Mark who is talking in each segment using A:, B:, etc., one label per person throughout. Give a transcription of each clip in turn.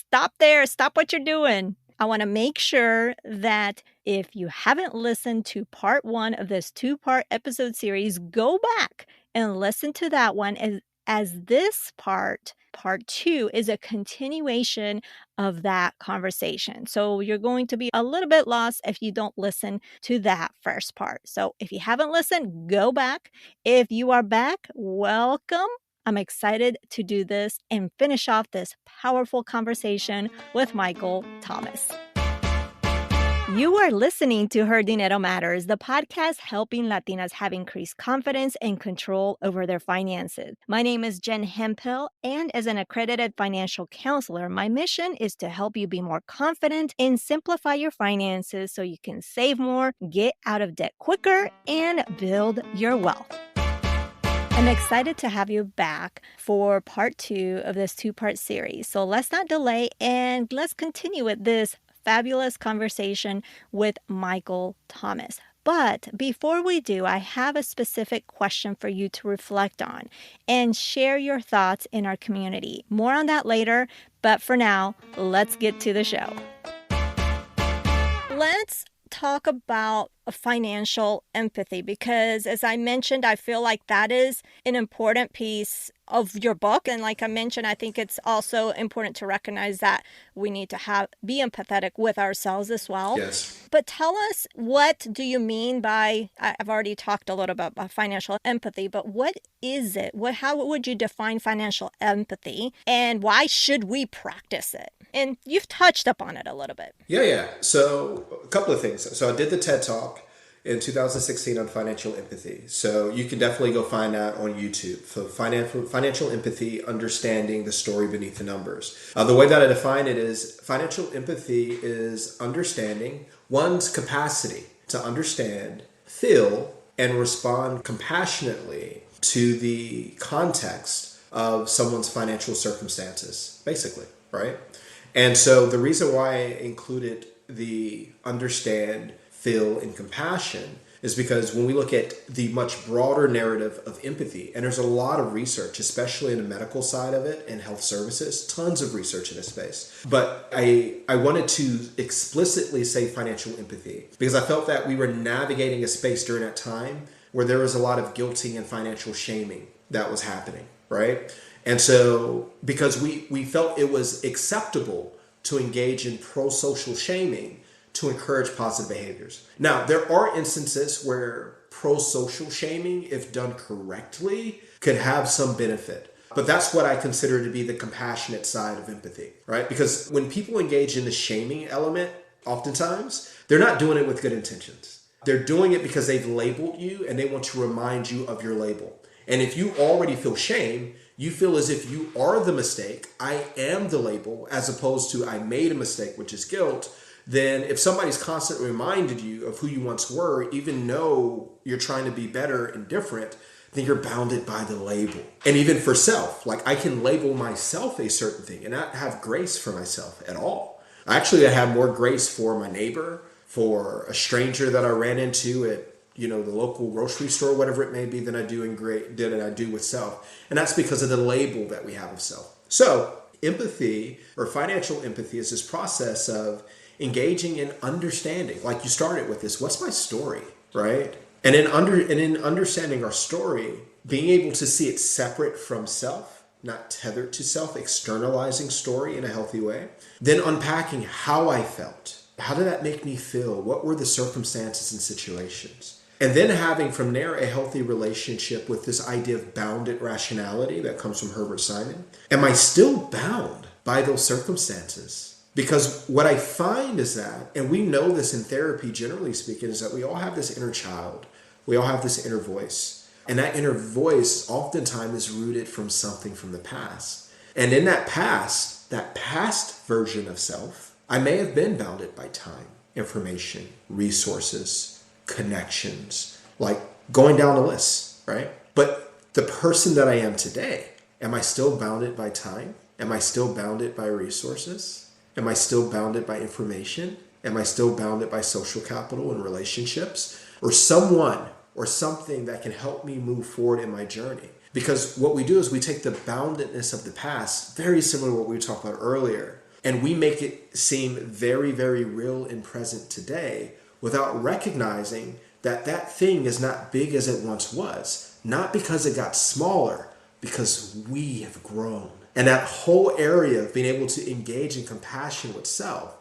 A: stop there. Stop what you're doing. I want to make sure that if you haven't listened to part 1 of this 2-part episode series, go back and listen to that one as this part 2, is a continuation of that conversation. So you're going to be a little bit lost if you don't listen to that first part. So if you haven't listened, go back. If you are back, welcome. I'm excited to do this and finish off this powerful conversation with Michael Thomas. You are listening to Her Dinero Matters, the podcast helping Latinas have increased confidence and control over their finances. My name is Jen Hemphill, and as an accredited financial counselor, my mission is to help you be more confident and simplify your finances so you can save more, get out of debt quicker, and build your wealth. I'm excited to have you back for part 2 of this 2-part series. So let's not delay and let's continue with this fabulous conversation with Michael Thomas. But before we do, I have a specific question for you to reflect on and share your thoughts in our community. More on that later, but for now, let's get to the show. Let's talk about financial empathy, because as I mentioned, I feel like that is an important piece of your book. And like I mentioned, I think it's also important to recognize that we need to be empathetic with ourselves as well.
B: Yes.
A: But tell us, what do you mean by, I've already talked a little bit about financial empathy, but what is it? How would you define financial empathy, and why should we practice it? And you've touched upon it a little bit.
B: Yeah. So a couple of things. So I did the TED Talk in 2016 on financial empathy. So you can definitely go find that on YouTube. So financial empathy, understanding the story beneath the numbers. The way that I define it is financial empathy is understanding one's capacity to understand, feel, and respond compassionately to the context of someone's financial circumstances, basically, right? And so the reason why I included the understand, feel, and compassion is because when we look at the much broader narrative of empathy, and there's a lot of research, especially in the medical side of it and health services, tons of research in this space. But I wanted to explicitly say financial empathy because I felt that we were navigating a space during that time where there was a lot of guilting and financial shaming that was happening, right? And so because we felt it was acceptable to engage in pro-social shaming to encourage positive behaviors. Now, there are instances where pro-social shaming, if done correctly, could have some benefit. But that's what I consider to be the compassionate side of empathy, right? Because when people engage in the shaming element, oftentimes, they're not doing it with good intentions. They're doing it because they've labeled you and they want to remind you of your label. And if you already feel shame, you feel as if you are the mistake, I am the label, as opposed to I made a mistake, which is guilt. Then if somebody's constantly reminded you of who you once were, even though you're trying to be better and different, then you're bounded by the label. And even for self, like I can label myself a certain thing and not have grace for myself at all. Actually, I have more grace for my neighbor, for a stranger that I ran into at the local grocery store, whatever it may be, than I do with self. And that's because of the label that we have of self. So empathy, or financial empathy, is this process of engaging in understanding. Like you started with this, what's my story, right? And in understanding our story, being able to see it separate from self, not tethered to self, externalizing story in a healthy way. Then unpacking how I felt. How did that make me feel? What were the circumstances and situations? And then having from there a healthy relationship with this idea of bounded rationality that comes from Herbert Simon. Am I still bound by those circumstances? Because what I find is that, and we know this in therapy generally speaking, is that we all have this inner child. We all have this inner voice. And that inner voice oftentimes is rooted from something from the past. And in that past version of self, I may have been bounded by time, information, resources, connections, like going down the list, right? But the person that I am today, am I still bounded by time? Am I still bounded by resources? Am I still bounded by information? Am I still bounded by social capital and relationships? Or someone or something that can help me move forward in my journey? Because what we do is we take the boundedness of the past, very similar to what we talked about earlier, And we make it seem very, very real and present today without recognizing that that thing is not big as it once was. Not because it got smaller, because we have grown. And that whole area of being able to engage in compassion with self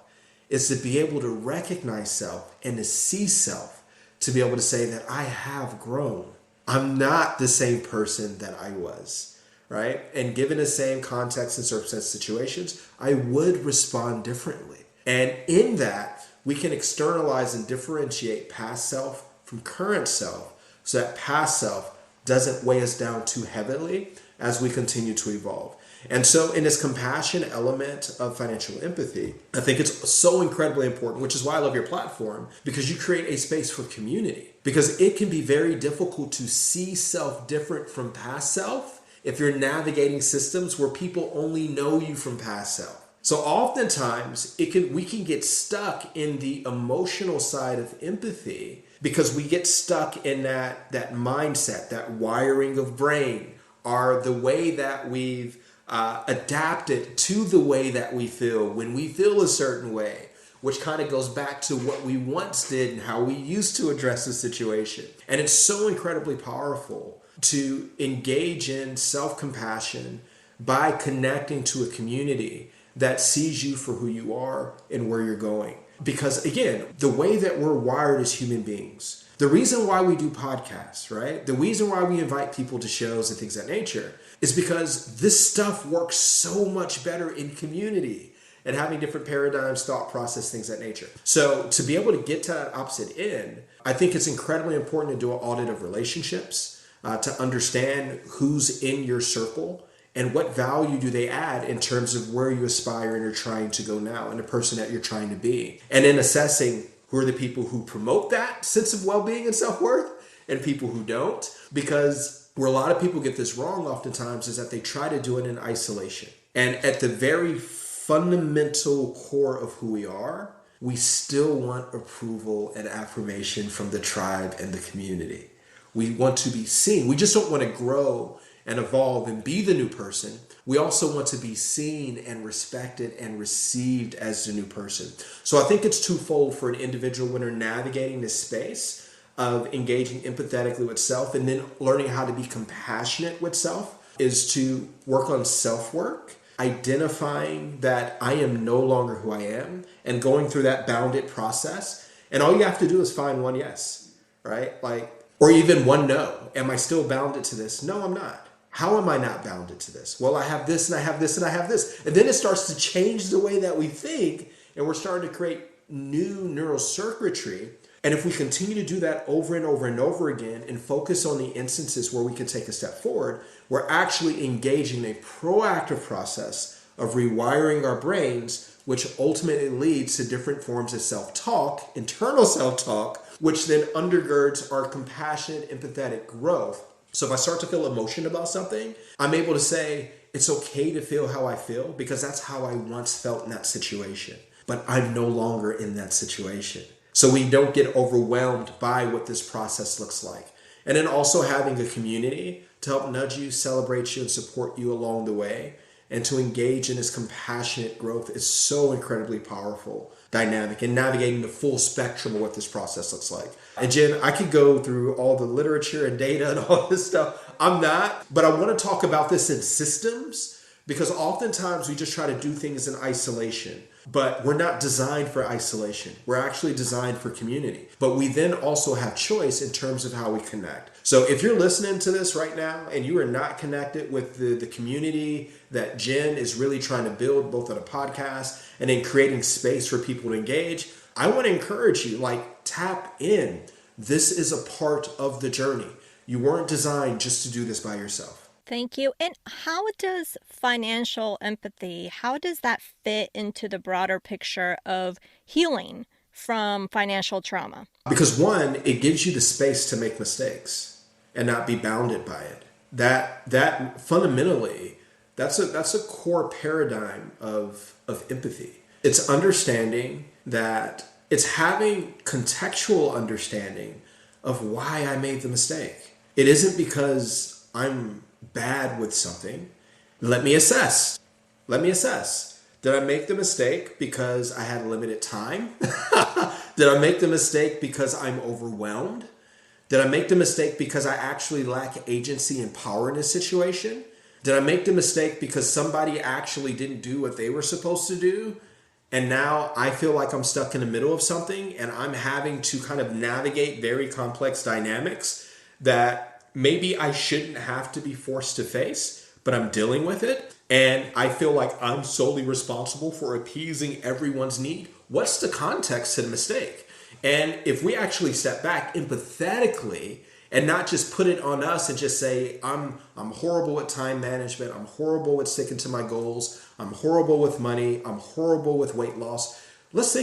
B: is to be able to recognize self and to see self, to be able to say that I have grown. I'm not the same person that I was, right? And given the same context and circumstance situations, I would respond differently. And in that, we can externalize and differentiate past self from current self so that past self doesn't weigh us down too heavily as we continue to evolve. And so in this compassion element of financial empathy, I think it's so incredibly important, which is why I love your platform, because you create a space for community. Because it can be very difficult to see self different from past self if you're navigating systems where people only know you from past self. So oftentimes we can get stuck in the emotional side of empathy because we get stuck in that mindset, that wiring of brain, or the way that we've adapted to the way that we feel when we feel a certain way, which kind of goes back to what we once did and how we used to address the situation. And it's so incredibly powerful to engage in self-compassion by connecting to a community that sees you for who you are and where you're going. Because again, the way that we're wired as human beings, the reason why we do podcasts, right? The reason why we invite people to shows and things of that nature is because this stuff works so much better in community and having different paradigms, thought process, things of that nature. So to be able to get to that opposite end, I think it's incredibly important to do an audit of relationships, to understand who's in your circle and what value do they add in terms of where you aspire and you're trying to go now and the person that you're trying to be. And then assessing who are the people who promote that sense of well-being and self-worth and people who don't. Because where a lot of people get this wrong oftentimes is that they try to do it in isolation. And at the very fundamental core of who we are, we still want approval and affirmation from the tribe and the community. We want to be seen. We just don't want to grow and evolve and be the new person. We also want to be seen and respected and received as the new person. So I think it's twofold for an individual when they're navigating this space of engaging empathetically with self and then learning how to be compassionate with self is to work on self-work, identifying that I am no longer who I am and going through that bounded process. And all you have to do is find one yes, right? Or even one no. Am I still bounded to this? No, I'm not. How am I not bounded to this? Well, I have this and I have this and I have this. And then it starts to change the way that we think and we're starting to create new neural circuitry. And if we continue to do that over and over and over again and focus on the instances where we can take a step forward, we're actually engaging in a proactive process of rewiring our brains, which ultimately leads to different forms of self-talk, internal self-talk, which then undergirds our compassionate, empathetic growth. So if I start to feel emotion about something, I'm able to say, it's okay to feel how I feel because that's how I once felt in that situation. But I'm no longer in that situation. So we don't get overwhelmed by what this process looks like. And then also having a community to help nudge you, celebrate you, and support you along the way. And to engage in this compassionate growth is so incredibly powerful, dynamic, and navigating the full spectrum of what this process looks like. And Jen, I could go through all the literature and data and all this stuff. I'm not, but I want to talk about this in systems because oftentimes we just try to do things in isolation. But we're not designed for isolation. We're actually designed for community. But we then also have choice in terms of how we connect. So if you're listening to this right now and you are not connected with the community that Jen is really trying to build, both on a podcast and in creating space for people to engage, I want to encourage you, tap in. This is a part of the journey. You weren't designed just to do this by yourself.
A: Thank you. And how does financial empathy, how does that fit into the broader picture of healing from financial trauma?
B: Because one, it gives you the space to make mistakes and not be bounded by it. That fundamentally, that's a core paradigm of empathy. It's understanding that it's having contextual understanding of why I made the mistake. It isn't because I'm bad with something. Let me assess. Did I make the mistake because I had limited time? Did I make the mistake because I'm overwhelmed? Did I make the mistake because I actually lack agency and power in this situation? Did I make the mistake because somebody actually didn't do what they were supposed to do? And now I feel like I'm stuck in the middle of something and I'm having to kind of navigate very complex dynamics that maybe I shouldn't have to be forced to face, but I'm dealing with it. And I feel like I'm solely responsible for appeasing everyone's need. What's the context to the mistake? And if we actually step back empathetically and not just put it on us and just say, I'm horrible at time management, I'm horrible at sticking to my goals, I'm horrible with money, I'm horrible with weight loss. Let's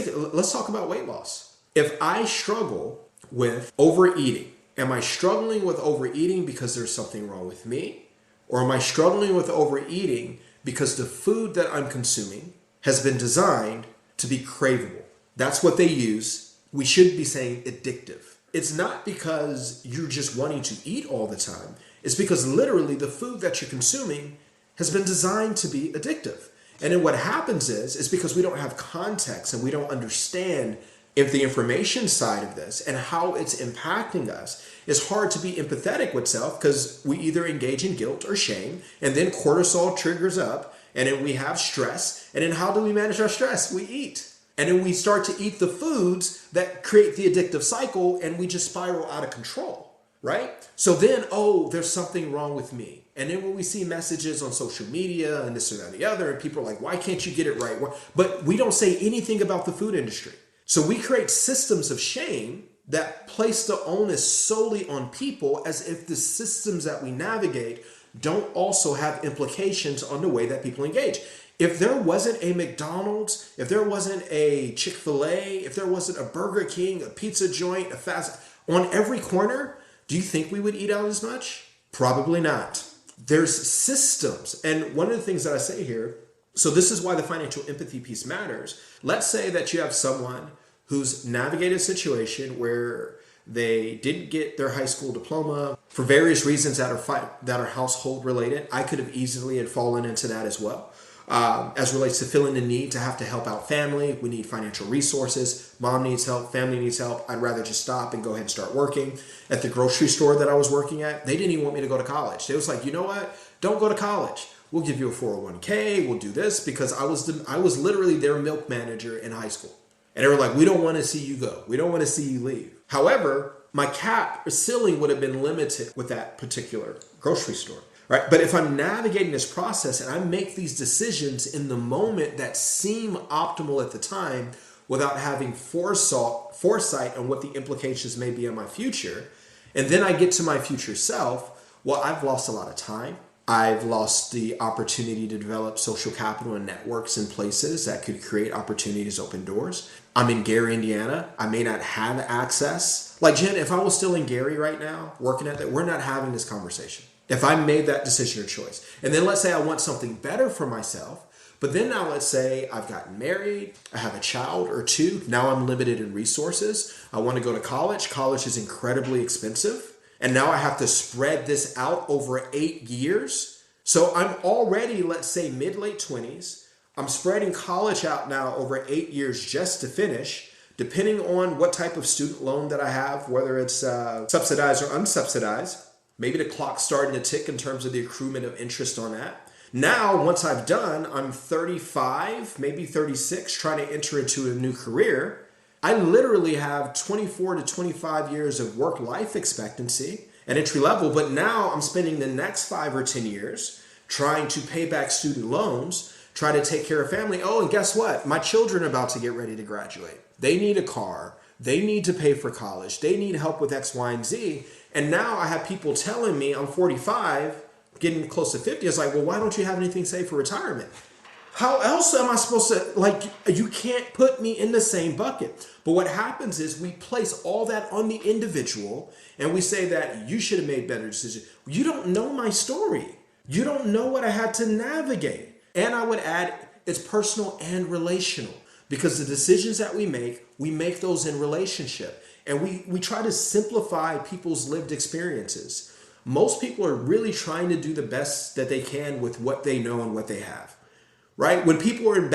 B: talk about weight loss. If I struggle with overeating, am I struggling with overeating because there's something wrong with me? Or am I struggling with overeating because the food that I'm consuming has been designed to be craveable? That's what they use. We should be saying addictive. It's not because you're just wanting to eat all the time. It's because literally the food that you're consuming has been designed to be addictive. And then what happens is because we don't have context and we don't understand if the information side of this and how it's impacting us, it's hard to be empathetic with self because we either engage in guilt or shame, and then cortisol triggers up, and then we have stress. And then how do we manage our stress? We eat. And then we start to eat the foods that create the addictive cycle, and we just spiral out of control, right? So then, oh, there's something wrong with me. And then when we see messages on social media and this or that and the other, and people are like, why can't you get it right? But we don't say anything about the food industry. So we create systems of shame that place the onus solely on people as if the systems that we navigate don't also have implications on the way that people engage. If there wasn't a McDonald's, if there wasn't a Chick-fil-A, if there wasn't a Burger King, a pizza joint, a fast on every corner, do you think we would eat out as much? Probably not. There's systems. And one of the things that I say here, so this is why the financial empathy piece matters. Let's say that you have someone who's navigated a situation where they didn't get their high school diploma for various reasons that are household related. I could have easily had fallen into that as well. As relates to feeling the need to have to help out family, we need financial resources. Mom needs help, family needs help. I'd rather just stop and go ahead and start working. At the grocery store that I was working at, they didn't even want me to go to college. They was like, you know what? Don't go to college. We'll give you a 401k. We'll do this because I was literally their milk manager in high school. And they were like, we don't want to see you go. We don't want to see you leave. However, my cap or ceiling would have been limited with that particular grocery store. Right? But if I'm navigating this process and I make these decisions in the moment that seem optimal at the time without having foresight on what the implications may be on my future, and then I get to my future self, well, I've lost a lot of time. I've lost the opportunity to develop social capital and networks in places that could create opportunities, open doors. I'm in Gary, Indiana. I may not have access. Like Jen, if I was still in Gary right now, working at that, we're not having this conversation. If I made that decision or choice. And then let's say I want something better for myself, but then now let's say I've gotten married, I have a child or two, now I'm limited in resources. I want to go to college. College is incredibly expensive. And now I have to spread this out over 8 years. So I'm already, let's say, mid-late 20s. I'm spreading college out now over 8 years just to finish, depending on what type of student loan that I have, whether it's subsidized or unsubsidized. Maybe the clock's starting to tick in terms of the accruement of interest on that. Now, once I've done, I'm 35, maybe 36, trying to enter into a new career. I literally have 24 to 25 years of work-life expectancy at entry level, but now I'm spending the next 5 or 10 years trying to pay back student loans, try to take care of family. Oh, and guess what? My children are about to get ready to graduate. They need a car. They need to pay for college. They need help with X, Y, and Z. And now I have people telling me I'm 45, getting close to 50. It's like, well, why don't you have anything saved for retirement? How else am I supposed to, you can't put me in the same bucket. But what happens is we place all that on the individual and we say that you should have made better decisions. You don't know my story. You don't know what I had to navigate. And I would add, it's personal and relational because the decisions that we make those in relationship. And we try to simplify people's lived experiences. Most people are really trying to do the best that they can with what they know and what they have. right? When people are in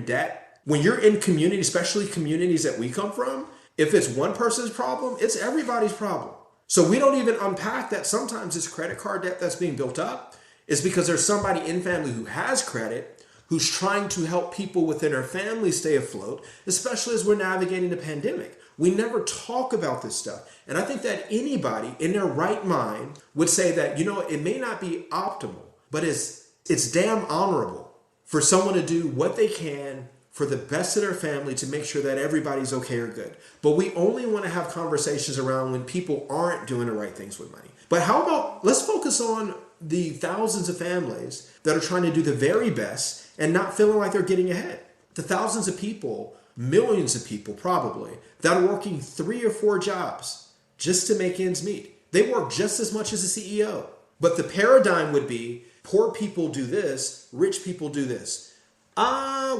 B: debt, when you're in community, especially communities that we come from, if it's one person's problem, it's everybody's problem. So we don't even unpack that sometimes this credit card debt that's being built up is because there's somebody in family who has credit who's trying to help people within our family stay afloat, especially as we're navigating the pandemic. We never talk about this stuff. And I think that anybody in their right mind would say that, it may not be optimal, but it's damn honorable for someone to do what they can for the best of their family to make sure that everybody's okay or good. But we only want to have conversations around when people aren't doing the right things with money. But how about let's focus on the thousands of families that are trying to do the very best and not feeling like they're getting ahead. The thousands of people, millions of people probably, that are working 3 or 4 jobs just to make ends meet. They work just as much as a CEO. But the paradigm would be poor people do this, rich people do this.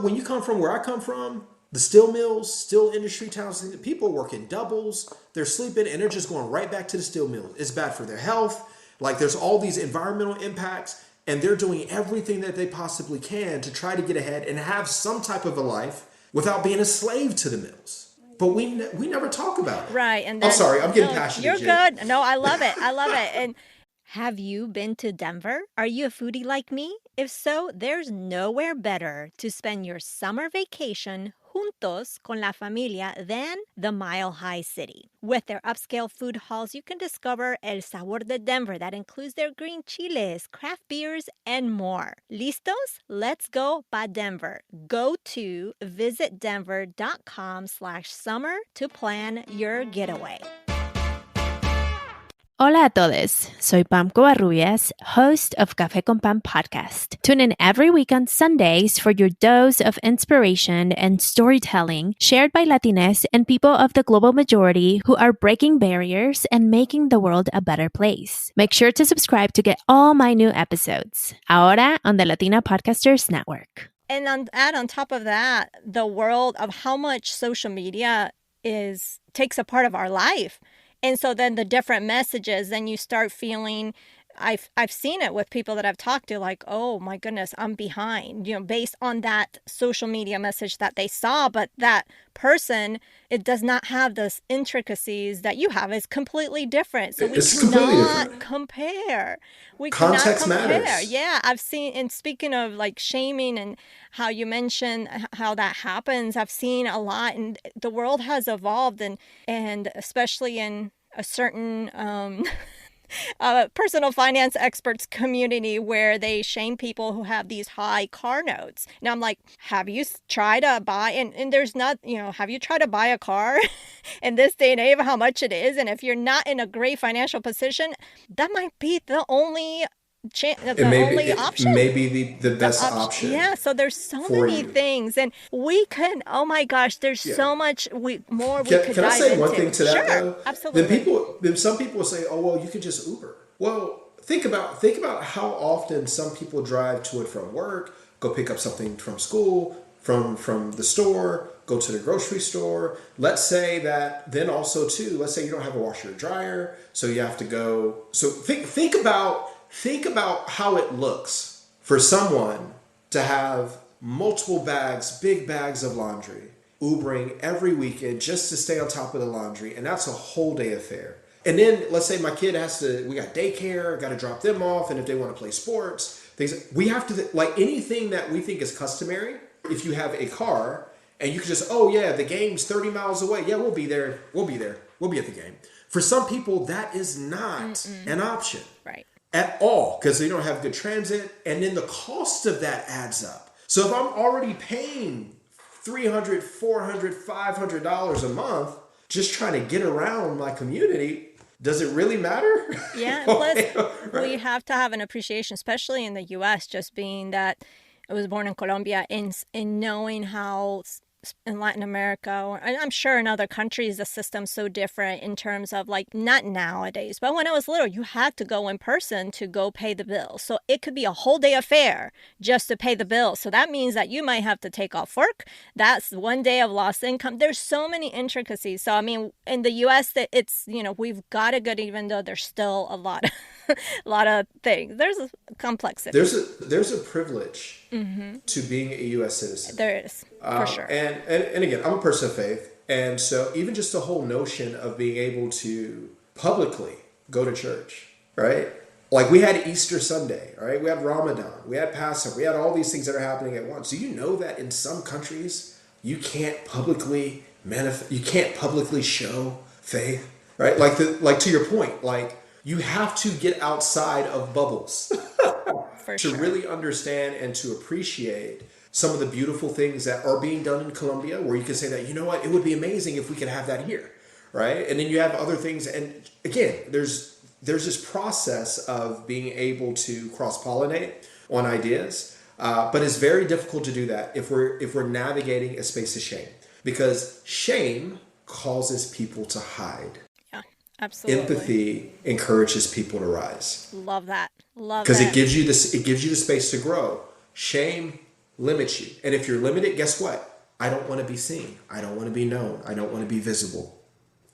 B: When you come from where I come from, the steel mills, steel industry towns, people working doubles, they're sleeping and they're just going right back to the steel mills. It's bad for their health. Like there's all these environmental impacts and they're doing everything that they possibly can to try to get ahead and have some type of a life without being a slave to the mills. But we never talk about it.
A: Right. And then,
B: I'm sorry, I'm getting passionate.
A: You're good. No, I love it. I love it. And have you been to Denver? Are you a foodie like me? If so, there's nowhere better to spend your summer vacation juntos con la familia than the Mile High City. With their upscale food halls, you can discover El Sabor de Denver that includes their green chiles, craft beers, and more. ¿Listos? Let's go pa Denver. Go to visitdenver.com/summer to plan your getaway.
C: Hola a todos, soy Pam Covarrubias, host of Café con Pam podcast. Tune in every week on Sundays for your dose of inspiration and storytelling shared by Latinx and people of the global majority who are breaking barriers and making the world a better place. Make sure to subscribe to get all my new episodes. Ahora on the Latina Podcasters Network.
A: And on top of that, the world of how much social media takes a part of our life. And so then the different messages, then you start feeling, I've seen it with people that I've talked to, like, oh my goodness, I'm behind, based on that social media message that they saw. But that person, it does not have the intricacies that you have. It's completely different. So we cannot compare.
B: Context matters.
A: Yeah, I've seen, and speaking of like shaming and how you mentioned how that happens, I've seen a lot, and the world has evolved, and especially in a certain personal finance experts community where they shame people who have these high car notes. Now I'm like, have you tried to buy, and there's not, have you tried to buy a car in this day and age of how much it is? And if you're not in a great financial position, that might be the only option.
B: Maybe the best option.
A: Yeah, so there's so many things, and we can. Oh my gosh, there's so much more we could dive into.
B: Can I say one thing to that though?
A: Absolutely.
B: Then some people say, "Oh well, you can just Uber." Well, think about how often some people drive to and from work, go pick up something from school, from the store, go to the grocery store. Let's say that then also too. Let's say you don't have a washer or dryer, so you have to go. So think about how it looks for someone to have multiple bags, big bags of laundry, Ubering every weekend just to stay on top of the laundry. And that's a whole day affair. And then let's say my kid we got daycare, got to drop them off. And if they want to play sports, we have to, like anything that we think is customary. If you have a car and you can just, oh yeah, the game's 30 miles away. Yeah, we'll be there. We'll be at the game. For some people, that is not an option.
A: Right.
B: At all, because they don't have good transit, and then the cost of that adds up. So if I'm already paying $300, $400, $500 a month just trying to get around my community, does it really matter?
A: Yeah, plus we have to have an appreciation, especially in the U.S., just being that I was born in Colombia, in knowing how in Latin America, or I'm sure in other countries, the system's so different in terms of like, not nowadays, but when I was little, you had to go in person to go pay the bill. So it could be a whole day affair just to pay the bill. So that means that you might have to take off work. That's one day of lost income. There's so many intricacies. So, I mean, in the U.S., it's, we've got it good, even though there's still a lot a lot of things. There's a complexity.
B: There's a privilege to being a U.S. citizen.
A: There is, for sure.
B: And again, I'm a person of faith. And so even just the whole notion of being able to publicly go to church, right? Like we had Easter Sunday, right? We had Ramadan, we had Passover, we had all these things that are happening at once. Do you know that in some countries you can't publicly show faith, right? Like to your point, like you have to get outside of bubbles
A: For
B: to
A: sure.
B: really understand and to appreciate some of the beautiful things that are being done in Colombia, where you can say that, you know what, it would be amazing if we could have that here, right? And then you have other things, and again, there's this process of being able to cross-pollinate on ideas, but it's very difficult to do that if we're navigating a space of shame, because shame causes people to hide.
A: Yeah, absolutely.
B: Empathy encourages people to rise.
A: Love that. Love that.
B: Because it gives you the space to grow. Shame limits you. And if you're limited, guess what? I don't want to be seen. I don't want to be known. I don't want to be visible.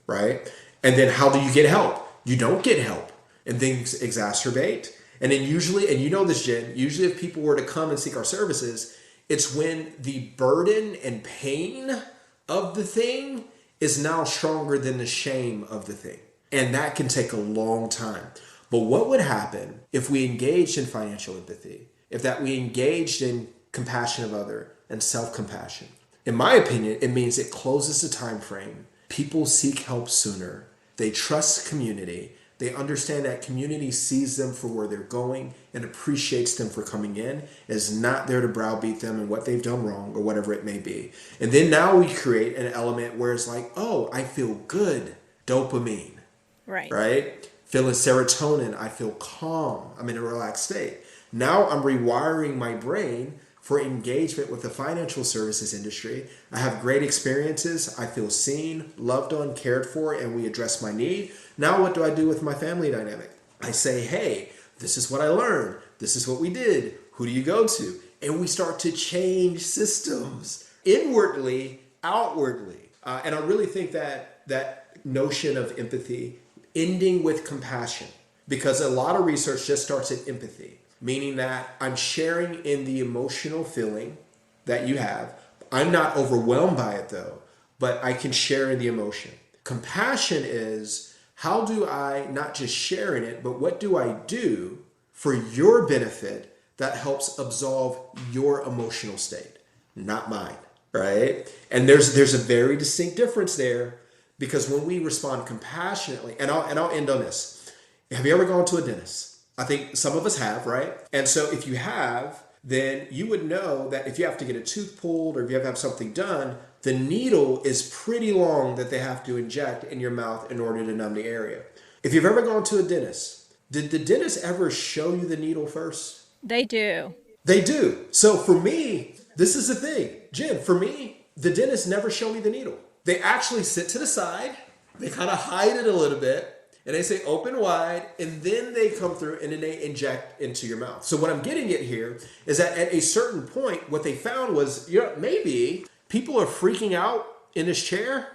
B: Right? And then how do you get help? You don't get help. And things exacerbate. And then usually, and you know this, Jen, usually if people were to come and seek our services, it's when the burden and pain of the thing is now stronger than the shame of the thing. And that can take a long time. But what would happen if we engaged in financial empathy? If that we engaged in compassion of other and self-compassion? In my opinion, it means it closes the time frame. People seek help sooner. They trust community. They understand that community sees them for where they're going and appreciates them for coming in, is not there to browbeat them and what they've done wrong or whatever it may be. And then now we create an element where it's like, oh, I feel good. Dopamine. Right? Feeling serotonin. I feel calm. I'm in a relaxed state. Now I'm rewiring my brain for engagement with the financial services industry. I have great experiences. I feel seen, loved on, cared for, and we address my need. Now what do I do with my family dynamic? I say, hey, this is what I learned. This is what we did. Who do you go to? And we start to change systems inwardly, outwardly. And I really think that notion of empathy, ending with compassion, because a lot of research just starts at empathy. Meaning that I'm sharing in the emotional feeling that you have. I'm not overwhelmed by it though, but I can share in the emotion. Compassion is, how do I not just share in it, but what do I do for your benefit that helps absolve your emotional state, not mine, right? And there's a very distinct difference there, because when we respond compassionately, and I'll end on this. Have you ever gone to a dentist? I think some of us have, right? And so if you have, then you would know that if you have to get a tooth pulled or if you have to have something done, the needle is pretty long that they have to inject in your mouth in order to numb the area. If you've ever gone to a dentist, did the dentist ever show you the needle first?
A: They do.
B: They do. So for me, this is the thing. Jen, for me, the dentist never showed me the needle. They actually sit to the side, they kind of hide it a little bit, and they say open wide, and then they come through and then they inject into your mouth. So what I'm getting at here is that at a certain point, what they found was, maybe people are freaking out in this chair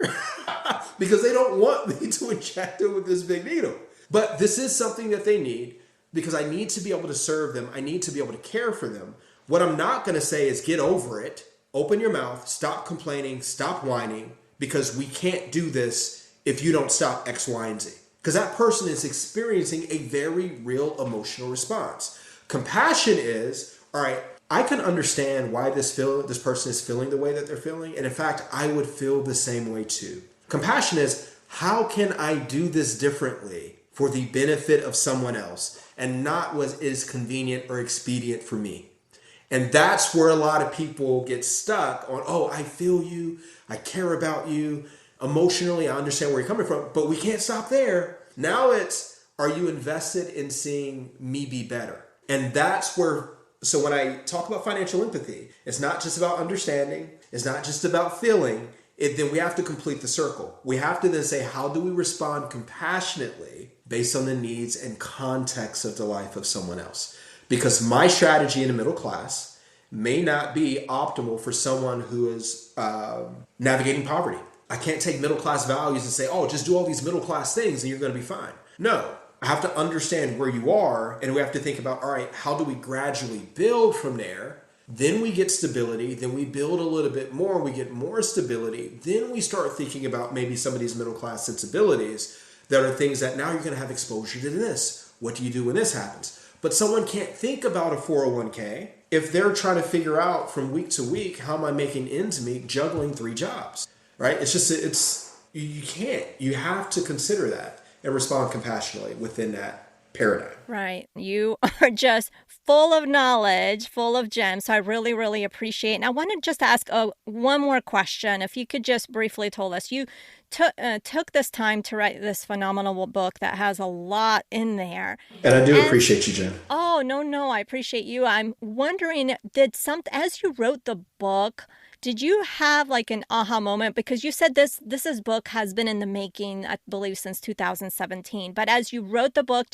B: because they don't want me to inject them with this big needle. But this is something that they need, because I need to be able to serve them. I need to be able to care for them. What I'm not going to say is get over it, open your mouth, stop complaining, stop whining, because we can't do this if you don't stop X, Y, and Z. Because that person is experiencing a very real emotional response. Compassion is, all right, I can understand why this person is feeling the way that they're feeling. And in fact, I would feel the same way too. Compassion is, how can I do this differently for the benefit of someone else and not what is convenient or expedient for me? And that's where a lot of people get stuck on, oh, I feel you, I care about you. Emotionally, I understand where you're coming from, but we can't stop there. Now it's, are you invested in seeing me be better? And that's where, so when I talk about financial empathy, it's not just about understanding, it's not just about feeling, then we have to complete the circle. We have to then say, how do we respond compassionately based on the needs and context of the life of someone else? Because my strategy in the middle class may not be optimal for someone who is navigating poverty. I can't take middle class values and say, oh, just do all these middle class things and you're going to be fine. No, I have to understand where you are, and we have to think about, all right, how do we gradually build from there? Then we get stability, then we build a little bit more, we get more stability. Then we start thinking about maybe some of these middle class sensibilities that are things that now you're going to have exposure to this. What do you do when this happens? But someone can't think about a 401k if they're trying to figure out from week to week, how am I making ends meet juggling 3 jobs, right? You can't. You have to consider that and respond compassionately within that paradigm.
A: Right. You are just full of knowledge, full of gems. So I really, really appreciate it. And I want to just ask one more question. If you could just briefly tell us, you took this time to write this phenomenal book that has a lot in there.
B: And I do appreciate you, Jen.
A: Oh, no, I appreciate you. I'm wondering, as you wrote the book, did you have like an aha moment? Because you said this book has been in the making, I believe, since 2017. But as you wrote the book,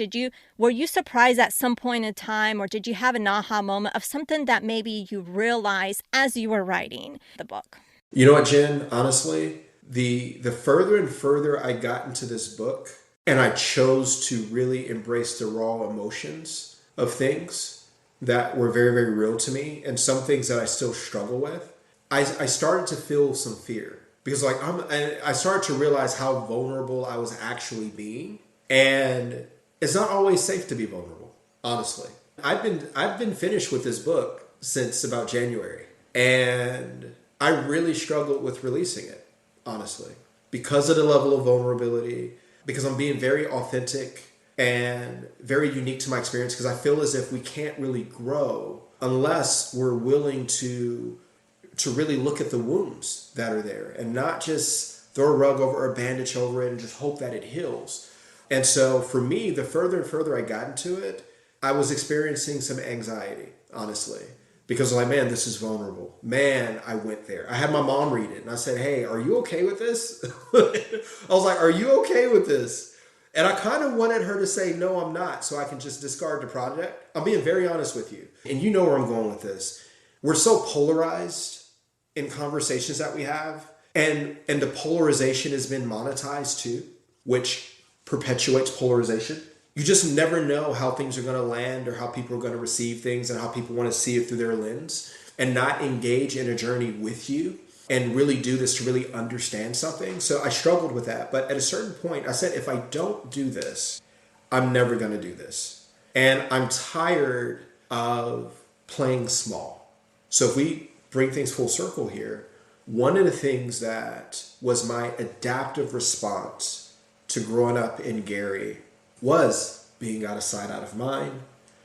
A: were you surprised at some point in time, or did you have an aha moment of something that maybe you realized as you were writing the book?
B: You know what, Jen? Honestly, the further and further I got into this book, and I chose to really embrace the raw emotions of things that were very, very real to me, and some things that I still struggle with, I started to feel some fear, because I started to realize how vulnerable I was actually being, and it's not always safe to be vulnerable. Honestly, I've been finished with this book since about January, and I really struggled with releasing it, honestly, because of the level of vulnerability, because I'm being very authentic and very unique to my experience, because I feel as if we can't really grow unless we're willing to really look at the wounds that are there and not just throw a rug over or a bandage over it and just hope that it heals. And so for me, the further and further I got into it, I was experiencing some anxiety, honestly, because like, man, this is vulnerable. Man, I went there. I had my mom read it and I said, hey, are you okay with this? I was like, are you okay with this? And I kind of wanted her to say, no, I'm not, so I can just discard the project. I'm being very honest with you. And you know where I'm going with this. We're so polarized in conversations that we have, and the polarization has been monetized too, which perpetuates polarization. You just never know how things are going to land or how people are going to receive things and how people want to see it through their lens, and not engage in a journey with you and really do this to really understand something. So I struggled with that. But at a certain point, I said, if I don't do this, I'm never going to do this. And I'm tired of playing small. So if we bring things full circle here, one of the things that was my adaptive response to growing up in Gary was being out of sight, out of mind,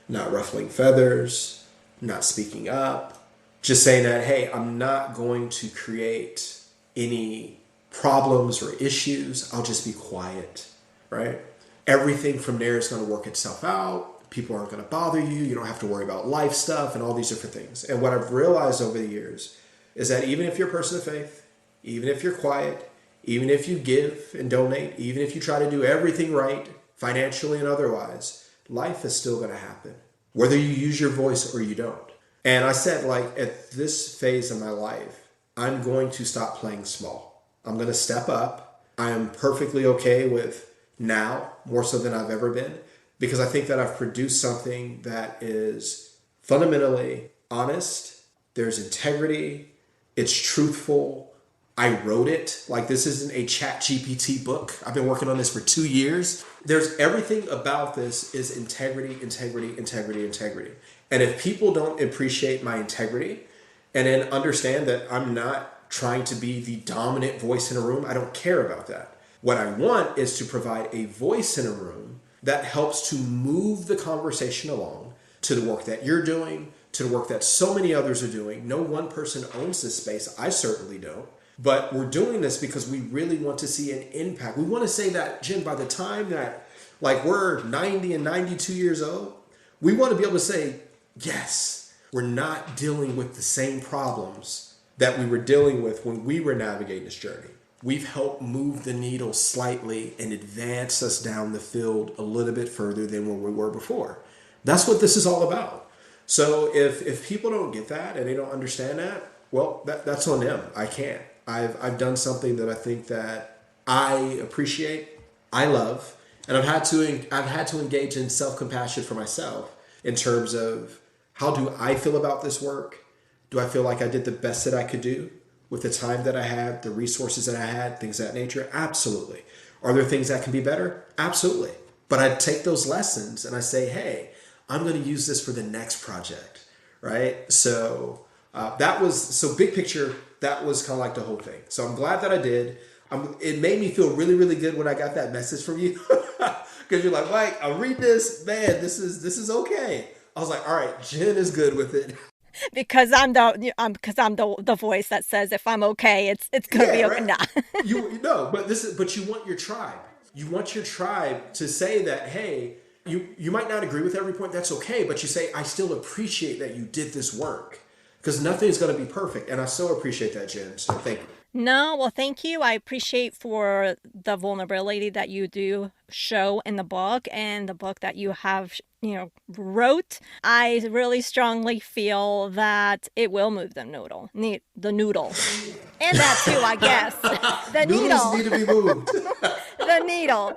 B: not ruffling feathers, not speaking up, just saying that, hey, I'm not going to create any problems or issues. I'll just be quiet, right? Everything from there is going to work itself out. People aren't going to bother you. You don't have to worry about life stuff and all these different things. And what I've realized over the years is that even if you're a person of faith, even if you're quiet, even if you give and donate, even if you try to do everything right, financially and otherwise, life is still going to happen, whether you use your voice or you don't. And I said, like, at this phase of my life, I'm going to stop playing small. I'm going to step up. I am perfectly okay with now, more so than I've ever been, because I think that I've produced something that is fundamentally honest. There's integrity. It's truthful. I wrote it. Like, this isn't a chat GPT book. I've been working on this for 2 years. There's everything about this is integrity, integrity, integrity, integrity. And if people don't appreciate my integrity and then understand that I'm not trying to be the dominant voice in a room, I don't care about that. What I want is to provide a voice in a room that helps to move the conversation along to the work that you're doing, to the work that so many others are doing. No one person owns this space. I certainly don't. But we're doing this because we really want to see an impact. We want to say that, Jim, by the time that like we're 90 and 92 years old, we want to be able to say, yes, we're not dealing with the same problems that we were dealing with when we were navigating this journey. We've helped move the needle slightly and advance us down the field a little bit further than where we were before. That's what this is all about. So if people don't get that and they don't understand that, well, that's on them. I can't. I've done something that I think that I appreciate, I love, And I've had to engage in self-compassion for myself in terms of, how do I feel about this work? Do I feel like I did the best that I could do with the time that I had, the resources that I had, things of that nature? Absolutely. Are there things that can be better? Absolutely. But I take those lessons and I say, hey, I'm going to use this for the next project, right? So big picture, that was kind of like the whole thing. So I'm glad that I did. It made me feel really, really good when I got that message from you, because you're like, Mike, I read this, man, this is okay. I was like, all right, Jen is good with it.
A: Because I'm the voice that says if I'm okay, it's gonna be
B: Yeah,
A: okay.
B: right.
A: Nah.
B: But you want your tribe. You want your tribe to say that, hey, you might not agree with every point. That's okay, but you say, I still appreciate that you did this work, because nothing's going to be perfect, and I so appreciate that, Jen. So thank you.
A: No, well, thank you. I appreciate for the vulnerability that you do show in the book, and the book that you have, wrote. I really strongly feel that it will move the noodle, the noodle, and that too, I guess. The
B: Noodles
A: needle.
B: need to be moved.
A: The needle.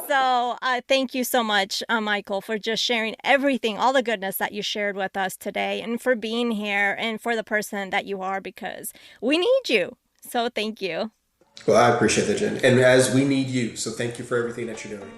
A: So thank you so much, Michael, for just sharing everything, all the goodness that you shared with us today, and for being here, and for the person that you are, because we need you. So thank you.
B: Well, I appreciate that, Jen. And as we need you, so thank you for everything that you're doing.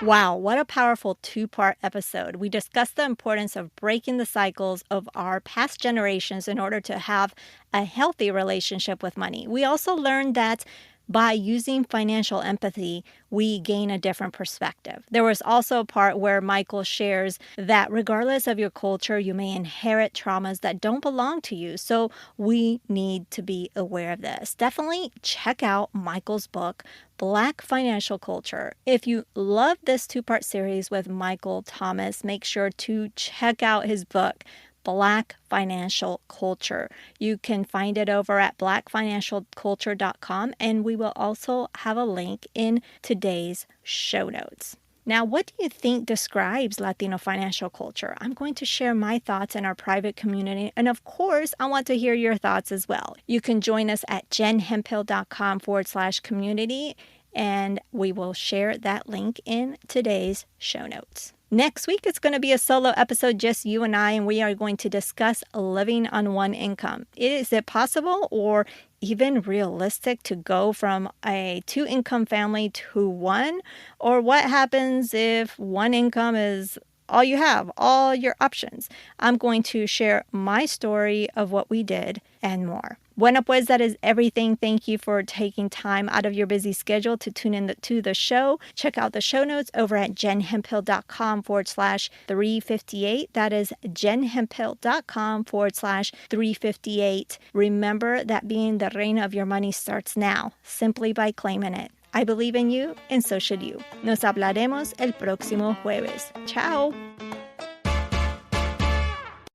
A: Wow, what a powerful two-part episode. We discussed the importance of breaking the cycles of our past generations in order to have a healthy relationship with money. We also learned that by using financial empathy, we gain a different perspective. There was also a part where Michael shares that regardless of your culture, you may inherit traumas that don't belong to you. So we need to be aware of this. Definitely check out Michael's book, Black Financial Culture. If you love this two-part series with Michael Thomas, make sure to check out his book, Black Financial Culture. You can find it over at blackfinancialculture.com, and we will also have a link in today's show notes. Now, what do you think describes Latino financial culture? I'm going to share my thoughts in our private community, and of course, I want to hear your thoughts as well. You can join us at jenhemphill.com/community, and we will share that link in today's show notes. Next week, it's going to be a solo episode, just you and I, and we are going to discuss living on one income. Is it possible or even realistic to go from a two-income family to one? Or what happens if one income is all you have, all your options? I'm going to share my story of what we did and more. Bueno, pues that is everything. Thank you for taking time out of your busy schedule to tune in to the show. Check out the show notes over at jenhemphill.com/358. That is jenhemphill.com/358. Remember that being the reina of your money starts now, simply by claiming it. I believe in you, and so should you. Nos hablaremos el próximo jueves. Ciao.